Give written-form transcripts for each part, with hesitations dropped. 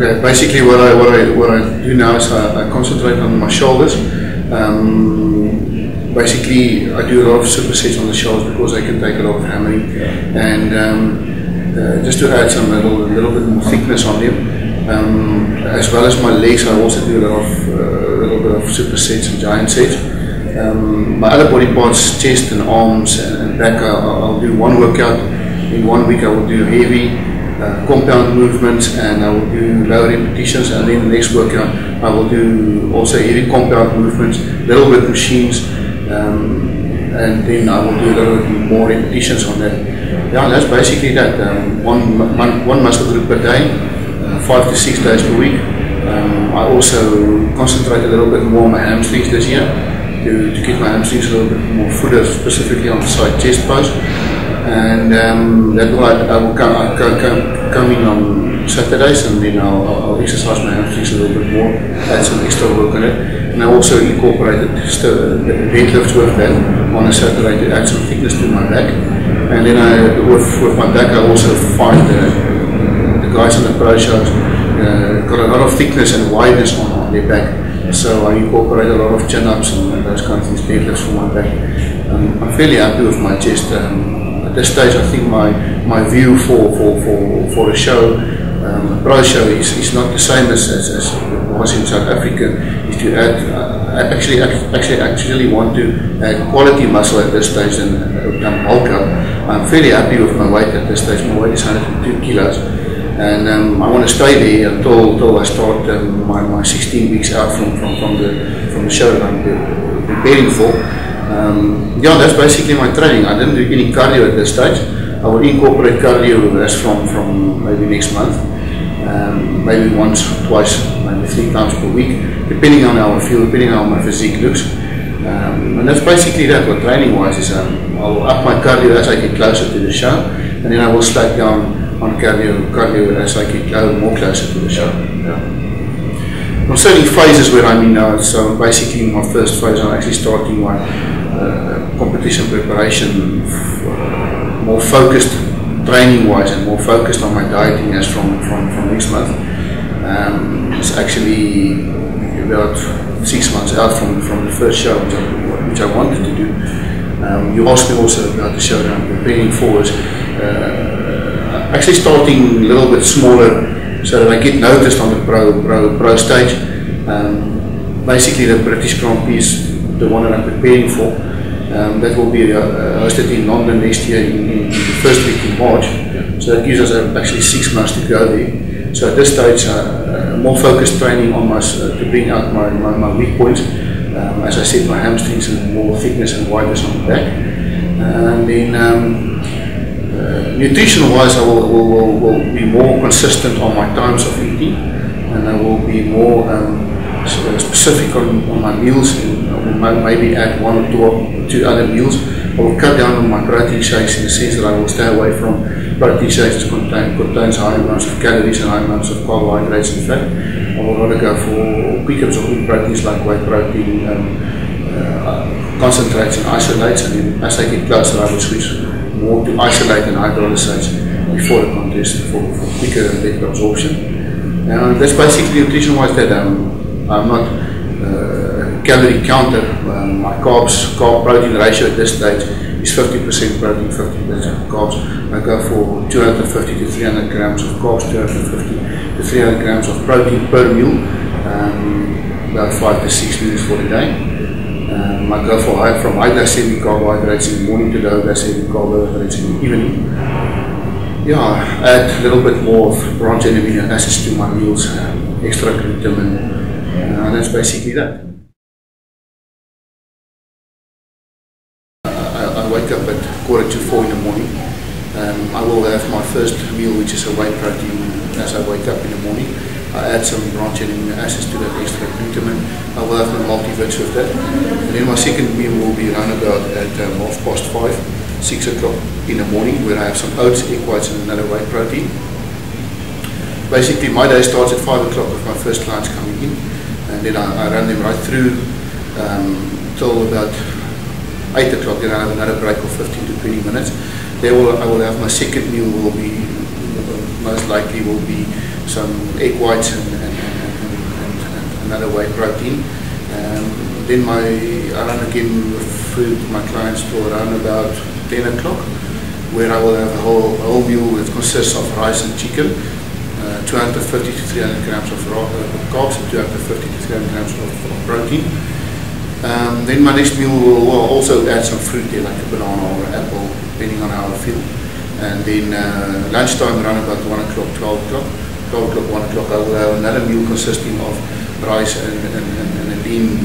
Okay, basically what I do now is I concentrate on my shoulders. Basically I do a lot of supersets on the shoulders because they can take a lot of hammering, and just to add some little bit more thickness on them, as well as my legs. I also do a little bit of supersets and giant sets. My other body parts, chest and arms and back, I'll do one workout. In 1 week I will do heavy compound movements, and I will do low repetitions, and then the next workout I will do also heavy compound movements, little bit machines, and then I will do a little bit more repetitions on that. Yeah, that's basically that. One muscle group per day, 5 to 6 days per week. I also concentrate a little bit more on my hamstrings this year to keep my hamstrings a little bit more footed, specifically on the side chest pose. And that will I will come in on Saturdays, and then I'll exercise my hamstrings a little bit more, add some extra work on it. And I also incorporated deadlifts with that on a Saturday to add some thickness to my back. And then with my back, I also find the guys on the pro shows got a lot of thickness and wideness on their back. So I incorporate a lot of chin-ups and those kind of things, deadlifts for my back. I'm fairly happy with my chest. At this stage, I think my view for a show, a pro show, is not the same as it was in South Africa. Is to add, I actually want to add quality muscle at this stage and bulk up. I'm fairly happy with my weight at this stage. My weight is 102 kilos, and I want to stay there until I start my 16 weeks out from the show that I'm preparing for. Yeah, that's basically my training. I didn't do any cardio at this stage. I will incorporate cardio as from maybe next month, maybe once, twice, maybe 3 times per week, depending on how I feel, depending on how my physique looks. And that's basically that. What training wise is, I'll up my cardio as I get closer to the show, and then I will slack down on cardio as I get more closer to the show. Yeah. I'm certainly phases where I'm in now. So basically, in my first phase, I'm actually starting my competition preparation, more focused training-wise and more focused on my dieting as from next month. It's actually about 6 months out from the first show, which I wanted to do. You asked me also about the show that I'm preparing for. Actually starting a little bit smaller, so that I get noticed on the pro stage. Basically, the British Grand Prix is the one that I'm preparing for. That will be hosted in London next year in the first week in March. So that gives us actually 6 months to go there. So at this stage, more focused training on to bring out my weak points. As I said, my hamstrings and more thickness and wideness on the back. And then nutrition-wise, I will be more consistent on my times of eating, and I will be more specific on my meals, and I will maybe add 1 or 2 other meals. I will cut down on my protein shakes, in the sense that I will stay away from protein shakes that contains high amounts of calories and high amounts of carbohydrates and fat. I will rather go for quick absorbing proteins like whey protein, concentrates and isolates, and then as I get closer, I will switch more to isolate and hydrolysates before the contest for quicker and better absorption. That's basically nutrition-wise that I'm not a calorie counter. My carb-protein ratio at this stage is 50% protein, 50% carbs. I go for 250 to 300 grams of carbs, 250 to 300 grams of protein per meal, about 5 to 6 meals for the day. I go from high glycemic carbohydrates in the morning to low glycemic carbohydrates in the evening. Yeah, add a little bit more of branch and amino acids to my meals, extra gluten, and that's basically that. I wake up at 3:45 in the morning. I will have my first meal, which is a whey protein, as I wake up in the morning. I add some branch and amino acids to that extra gluten. I will have my multivits with that. And then my second meal will be around about at 5:30, 6 o'clock in the morning, where I have some oats, egg whites and another whey protein. Basically, my day starts at 5 o'clock with my first clients coming in. And then I run them right through till about 8 o'clock. Then I have another break of 15 to 20 minutes. I will have my second meal, will be most likely will be some egg whites and another whey protein. Then I run again with food my clients till around about 10 o'clock, where I will have a whole meal that consists of rice and chicken, 250 to 300 grams of carbs and 250 to 300 grams of protein. Then my next meal will also add some fruit there, like a banana or an apple, depending on how I feel. And then lunchtime around about 1 o'clock, 12 o'clock, 1 o'clock, I will have another meal consisting of rice and a lean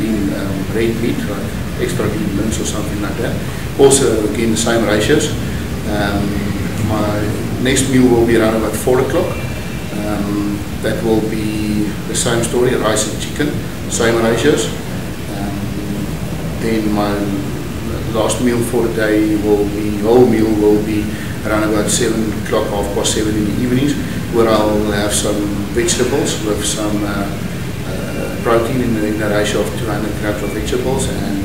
red meat, like extra lean mince or something like that. Also, again, the same ratios. My next meal will be around about 4 o'clock. That will be the same story, rice and chicken, same ratios. Then my last meal for the day will be, whole meal will be around about 7 o'clock, 7:30 in the evenings, where I'll have some vegetables with some protein in the ratio of 200 grams of vegetables and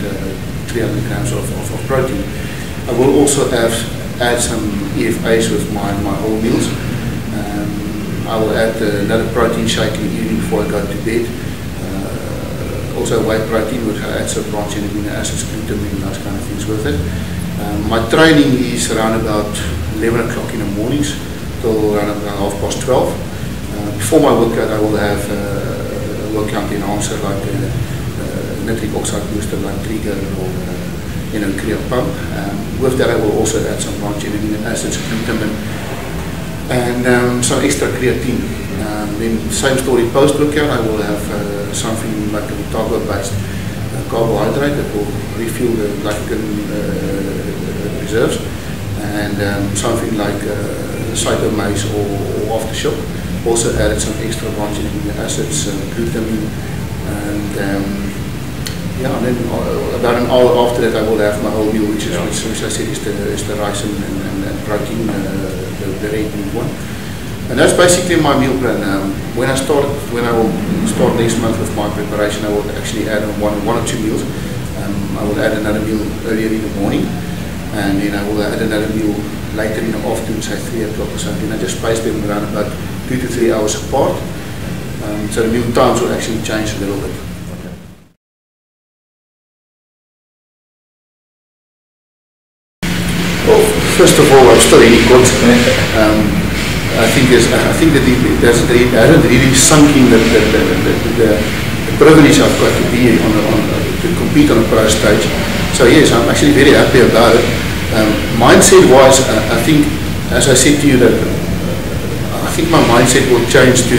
300 grams of protein. I will also add some EFAs with my whole meals. I will add another protein shake in the evening before I go to bed. Also whey protein, which I add some branched chain amino acids, glutamine, those kind of things with it. My training is around about 11 o'clock in the mornings till around about 12:30. Before my workout, I will have a workout enhancer like nitric oxide booster like Trigger or Create Pump. With that, I will also add some branched chain amino acids, glutamine, and some extra creatine. Then same story post-workout, I will have something like a Otago-based carbohydrate that will refuel the glycogen reserves, and something like cytomase or aftershock. Also added some extra branched chain amino acids, glutamine, and yeah, and then about an hour after that I will have my whole meal, which I said is the rice and protein, the red meat one. And that's basically my meal plan. When I will start next month with my preparation, I will actually add one or two meals. I will add another meal earlier in the morning, and then I will add another meal later in the afternoon, say 3 o'clock or something. I just space them around about 2 to 3 hours apart. So the meal times will actually change a little bit. Well, first of all, I'm still Hennie Kotze. I think that it hasn't really sunk in the privilege I've got to be to compete on a pro stage. So yes, I'm actually very happy about it. Mindset-wise, I think, as I said to you, that I think my mindset will change to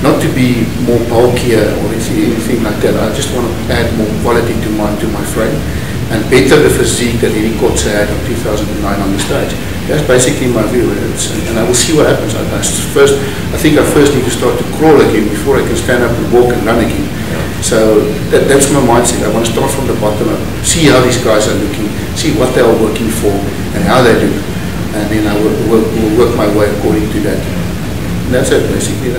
not to be more bulkier or anything like that. I just want to add more quality to my frame and better the physique that Hennie Kotze had in 2009 on the stage. That's basically my view, and I will see what happens. I think I first need to start to crawl again before I can stand up and walk and run again. So that's my mindset. I want to start from the bottom up, see how these guys are looking, see what they are working for and how they do, and then I will work my way according to that. And that's it, basically.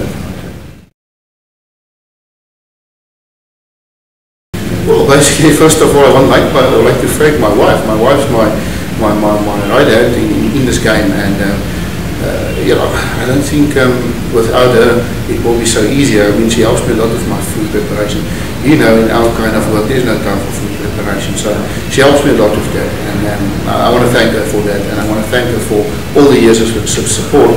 Well, basically, first of all, I would like to thank my wife. My wife's my right hand in this game, and you know, I don't think without her it will be so easy. I mean, she helps me a lot with my food preparation. You know, in our kind of work, there's no time for food preparation, so she helps me a lot with that, and I want to thank her for that, and I want to thank her for all the years of support.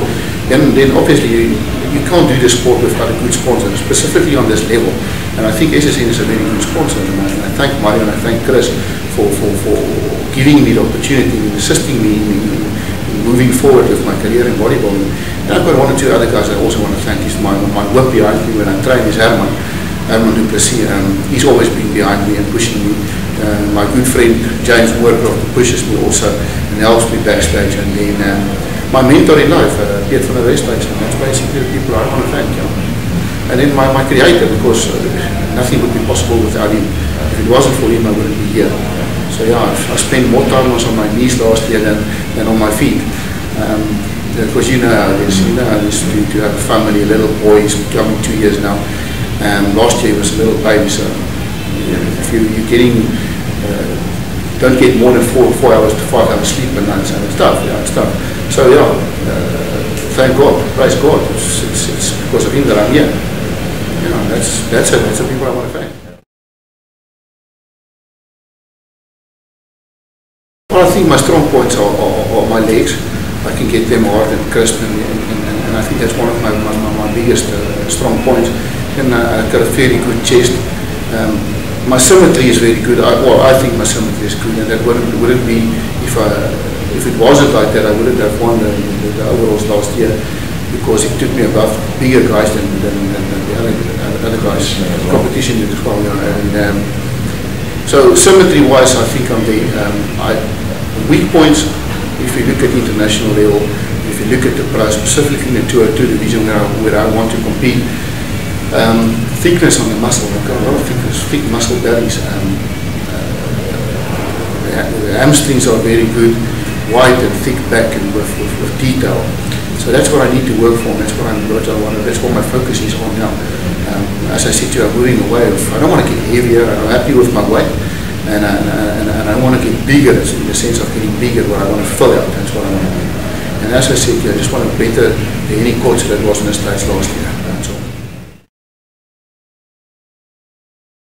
And then obviously you can't do this sport without a good sponsor, specifically on this level. And I think SSN is a very good sponsor, and I thank Mario and I thank Chris for giving me the opportunity and assisting me in moving forward with my career in bodybuilding. And I've got one or two other guys I also want to thank. He's my whip behind me when I train is Herman Duplessis. He's always been behind me and pushing me. My good friend James Moorcroft pushes me also and helps me backstage. And then my mentor in life, Piet van der Westhuis, and that's basically the people I want to thank. And then my creator, because nothing would be possible without him. If it wasn't for him, I wouldn't be here. So yeah, I spent more time on my knees last year than on my feet. Because you know how it is. You know how it is to have a family, a little boy. He's becoming 2 years now. Last year he was a little baby, so if you're getting, don't get more than 4 hours to 5 hours sleep a night, so it's tough. Yeah, it's tough. So yeah, thank God, praise God. It's because of him that I'm here. You know, that's the people I want to thank. Well, I think my strong points are my legs. I can get them hard and crisp, and I think that's one of my biggest strong points. And I've got a fairly good chest. My symmetry is very good. I think my symmetry is good, and that wouldn't be if it wasn't like that. I wouldn't have won the overalls last year, because it took me above bigger guys than the other guys. Competition as well, you know. And so symmetry-wise, I think I'm the weak points. If you look at international level, if you look at the prize, specifically in the 202 division where I want to compete, thickness on the muscle. I've got a lot of thick muscle bellies. The hamstrings are very good, wide and thick back and with detail. So that's what I need to work for. That's what that's what my focus is on now. As I said to you, I'm moving away. I don't want to get heavier. I'm happy with my weight. And I want to get bigger, in the sense of getting bigger, where I want to fill out. That's what I want to do. And as I said, I just want to better the Hennie Kotze that was in the States last year.